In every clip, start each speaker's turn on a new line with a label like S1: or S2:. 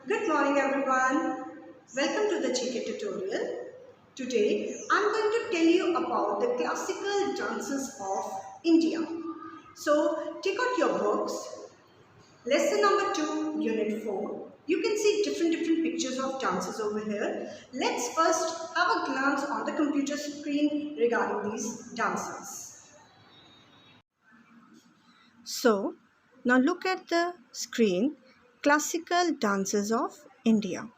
S1: Good morning everyone. Welcome to the GK tutorial. Today I'm going to tell you about the classical dances of India. So take out your books. Lesson number 2, unit 4. You can see different pictures of dances over here. Let's first have a glance on the computer screen regarding these dances. So now look at the screen, classical dances of India.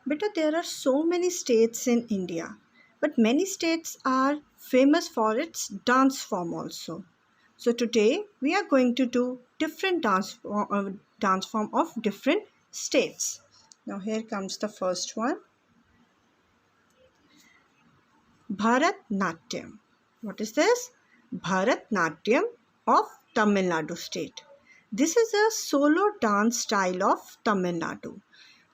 S1: Beta, there are so many states in India, but many states are famous for its dance form also. So today we are going to do different dance form of different states. Now here comes the first one, Bharatnatyam. What is this? Bharatnatyam of Tamil Nadu state. This is a solo dance style of Tamil Nadu.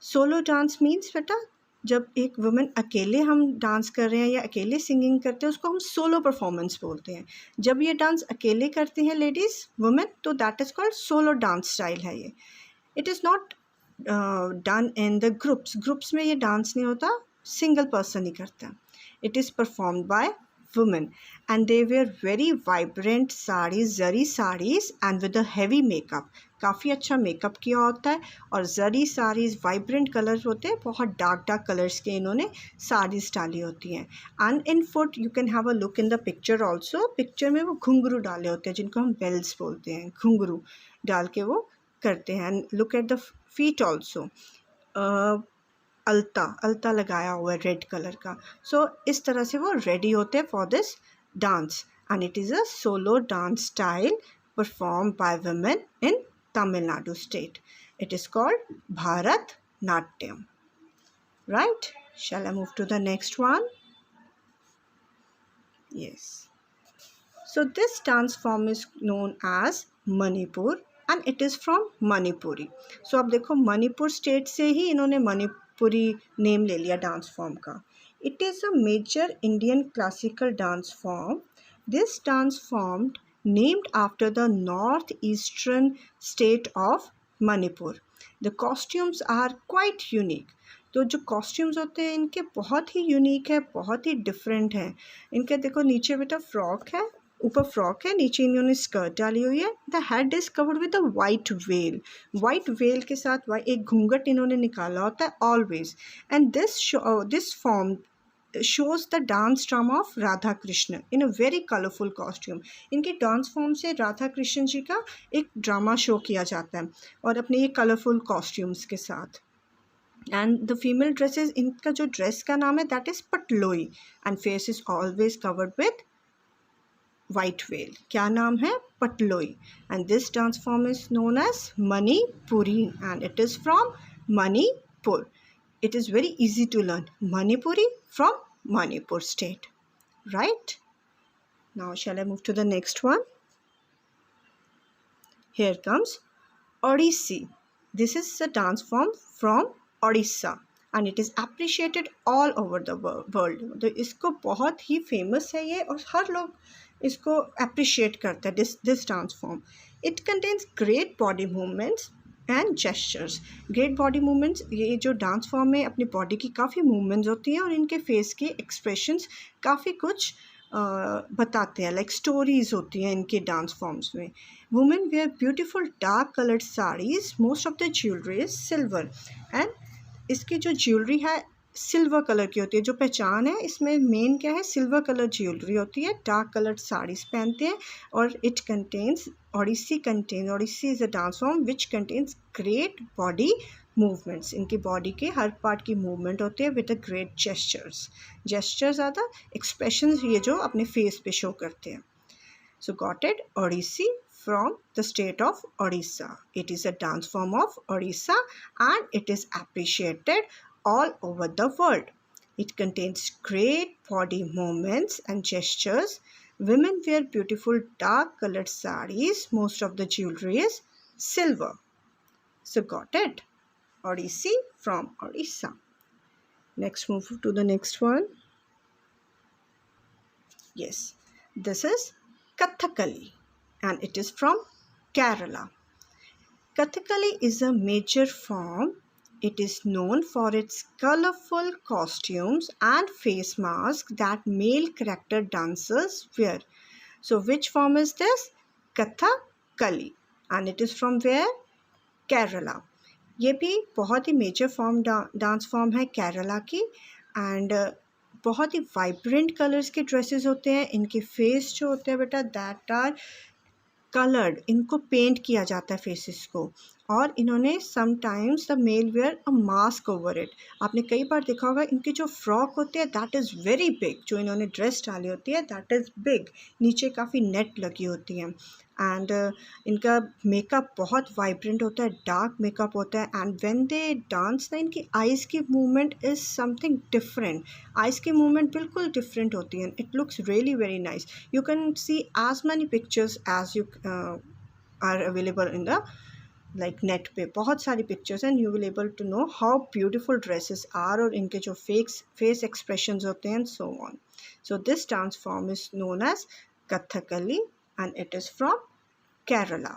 S1: Solo dance means बेटा जब एक women अकेले हम dance कर रहे हैं या अकेले सिंगिंग करते हैं उसको हम सोलो परफॉर्मेंस बोलते हैं. जब ये डांस अकेले करते हैं लेडीज़ वुमेन तो that is called solo dance style है ये. It is not done in the groups में ये डांस नहीं होता, सिंगल पर्सन ही करता है. It is performed by women and they wear very vibrant sarees, zari sarees and with a heavy makeup. काफ़ी अच्छा मेकअप किया होता है और जरी साड़ीज़ वाइब्रेंट कलर होते हैं, बहुत डार्क कलर्स के इन्होंने साड़ीज़ डाली होती हैं. And in foot you can have a look in the picture also. Picture में वो घुंघरू डाले होते हैं जिनको हम बेल्स बोलते हैं, घुंघरू डाल के वो करते हैं. And look at the feet also, अलता लगाया हुआ है रेड कलर का. सो इस तरह से वो रेडी होते हैं for this dance and it is a solo dance style perform by women in Tamil Nadu state. It is called Bharatnatyam. Right? Shall I move to the next one? Yes. So this dance form is known as Manipur and it is from Manipuri. So अब देखो Manipur state से ही इन्होंने Manipuri name ले लिया dance form का. It is a major Indian classical dance form. This dance form named after the northeastern state of Manipur. The costumes are quite unique. तो जो costumes होते हैं इनके बहुत ही यूनिक है, बहुत ही डिफरेंट हैं. इनके देखो नीचे बेटा फ्रॉक है, ऊपर फ्रॉक है, नीचे इन्होंने स्कर्ट डाली हुई है. The head is covered with a white well. White well के साथ एक घूंघट इन्होंने निकाला होता है always. And this form shows the dance drama of Radha Krishna in a very colorful costume. इनके डांस फॉर्म से राधा कृष्ण जी का एक ड्रामा शो किया जाता है और अपने ये कलरफुल कॉस्ट्यूम्स के साथ. एंड द फीमेल ड्रेसेस, इनका जो ड्रेस का नाम है that is Potloi and face is always covered with white veil. क्या नाम है? Potloi. And this dance form is known as Manipuri and it is from Manipur. It is very easy to learn. Manipuri from Manipur state. Right? Now shall I move to the next one? Here comes Odissi. This is a dance form from Odisha and it is appreciated all over the world. तो इसको बहुत ही famous है ये और हर लोग इसको appreciate करते हैं this dance form. It contains great body movements and gestures. Great body movements, ये जो डांस फॉर्म में अपनी बॉडी की काफ़ी मूवमेंट्स होती हैं और इनके फेस के एक्सप्रेशंस काफ़ी कुछ बताते हैं, लाइक स्टोरीज होती हैं इनके डांस फॉर्म्स में. Women wear beautiful dark coloured saris. Most of the jewellery is silver and इसकी जो ज्वेलरी है सिल्वर कलर की होती है. जो पहचान है इसमें मेन क्या है, सिल्वर कलर ज्वेलरी होती है. डार्क कलर्ड साड़ीज़ पहनते हैं और it contains Odissi is a dance form which contains great body movements. इनकी बॉडी के हर पार्ट की मूवमेंट होती है with a great gestures are the expressions ये जो अपने फेस पे शो करते हैं. So got it? Odissi from the state of Odisha. It is a dance form of Odisha and it is appreciated all over the world. It contains great body movements and gestures. Women wear beautiful dark colored sarees. Most of the jewelry is silver. So got it? Odissi from Odisha. Next, move to the next one. Yes, this is Kathakali and it is from Kerala. Kathakali is a major form It is known for its colorful costumes and face masks that male character dancers wear. So which form is this? Kathakali. And it is from where? Kerala. ये भी बहुत ही major form dance form है केरला की and बहुत ही vibrant colours के dresses होते हैं. इनके फेस जो होते हैं बेटा दैट आर कलर्ड. इनको पेंट किया जाता है फेसेस को. और इन्होंने sometimes the male wear a mask over it. आपने कई बार देखा होगा इनके जो फ्रॉक होते हैं दैट इज़ वेरी बिग. जो इन्होंने ड्रेस डाली होती है दैट इज़ बिग. नीचे काफ़ी नेट लगी होती है एंड इनका मेकअप बहुत वाइब्रेंट होता है. डार्क मेकअप होता है एंड व्हेन दे डांस ना इनकी आइज़ की movement is something different. Eyes की मूवमेंट बिल्कुल डिफरेंट होती है. It looks really very nice. You can see as many pictures as you are available in the like net पे. बहुत सारी pictures and you will able to know how beautiful dresses are और इनके जो face expressions होते हैं and so on. So this dance form is known as Kathakali and it is from Kerala.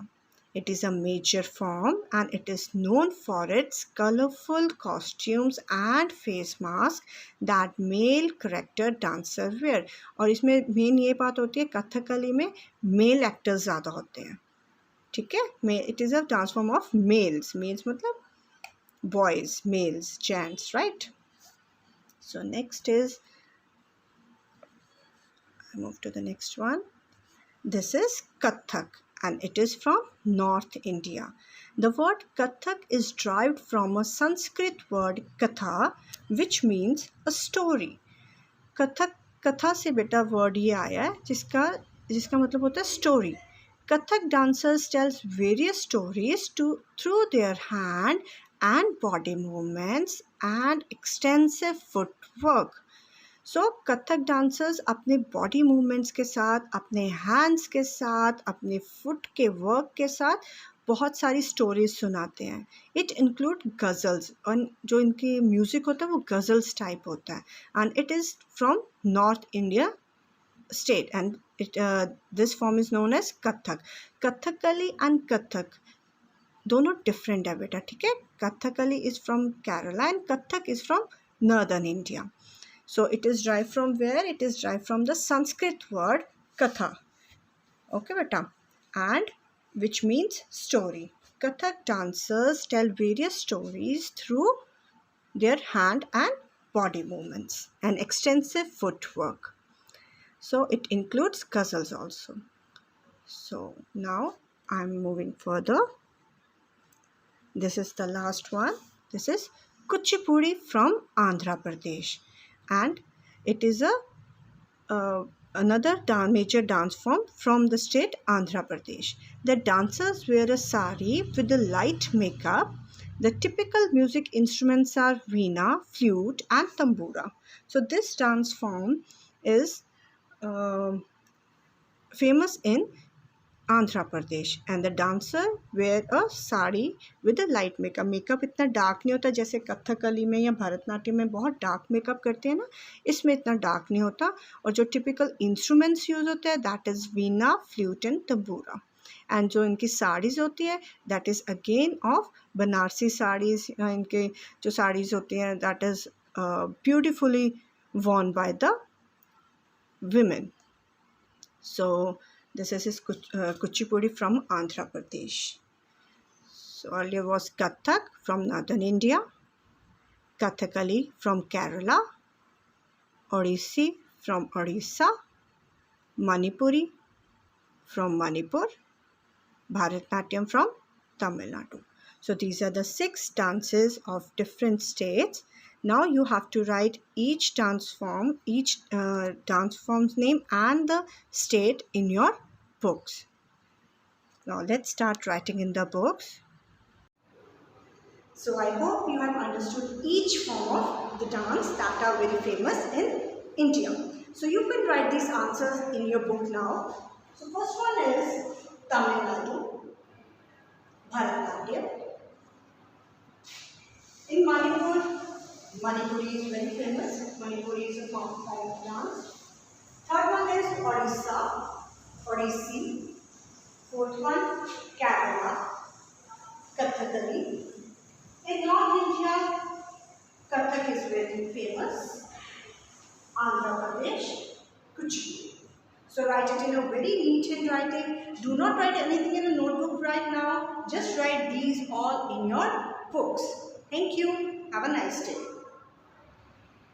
S1: It is a major form and it is known for its colorful costumes and face mask that male character dancer wear. और इसमें main ये बात होती है कथकली में male actors ज़्यादा होते हैं. ठीक है. It is a dance form of males. Males मतलब boys, males, gents, right. So next is I move to the next one. This is Kathak and it is from North India. The word Kathak is derived from a Sanskrit word katha which means a story. Kathak कथा से बेटा word ये आया है जिसका मतलब होता है story. Kathak dancers tells various stories through their hand and body movements and extensive footwork. So Kathak dancers अपने बॉडी मूवमेंट्स के साथ, अपने हैंड्स के साथ, अपने फुट के वर्क के साथ बहुत सारी स्टोरीज सुनाते हैं. इट इंक्लूड गज़ल्स और जो इनकी म्यूज़िक होता है वो गज़ल्स टाइप होता है and it is from north India state and this form is known as Kathak. Kathakali and Kathak दोनों डिफरेंट है बेटा. ठीक है. Kathakali is from Kerala and Kathak is from northern India. So it is derived from where? It is derived from the Sanskrit word katha. Okay, beta. And which means story. Kathak dancers tell various stories through their hand and body movements and extensive footwork. So it includes ghazals also. So now I'm moving further. This is the last one. This is Kuchipudi from Andhra Pradesh. And it is another major dance form from the state Andhra Pradesh. The dancers wear a sari with a light makeup. The typical music instruments are veena, flute and tambura. So this dance form is famous in Andhra Pradesh and the dancer wear a sari with a light makeup. Makeup इतना dark नहीं होता जैसे कथकली में या भरतनाट्यम में बहुत dark makeup करते हैं ना, इसमें इतना डार्क नहीं होता. और जो टिपिकल इंस्ट्रूमेंट्स यूज़ होते हैं that is veena, flute and tambura. And जो इनकी साड़ीज़ होती है that is again of Banarasi saris. इनके जो साड़ीज़ होती हैं that is beautifully worn by the women. So this is Kuchipudi from Andhra Pradesh. So earlier was Kathak from Northern India, Kathakali from Kerala, Odissi from Odisha, Manipuri from Manipur, Bharatnatyam from Tamil Nadu. So these are the 6 dances of different states. Now you have to write each dance form's name and the state in your books. Now let's start writing in the books. So I hope you have understood each form of the dance that are very famous in India. So you can write these answers in your book now. So first one is Tamil Nadu, Bharatnatyam. In Manipur, Manipuri is very famous. Manipuri is a form of dance. Third one is Odisha, Odissi. Fourth one, Kerala, Kathakali. In North India, So write it in a very neat handwriting. Do not write anything in a notebook right now. Just write these all in your books. Thank you. Have a nice day.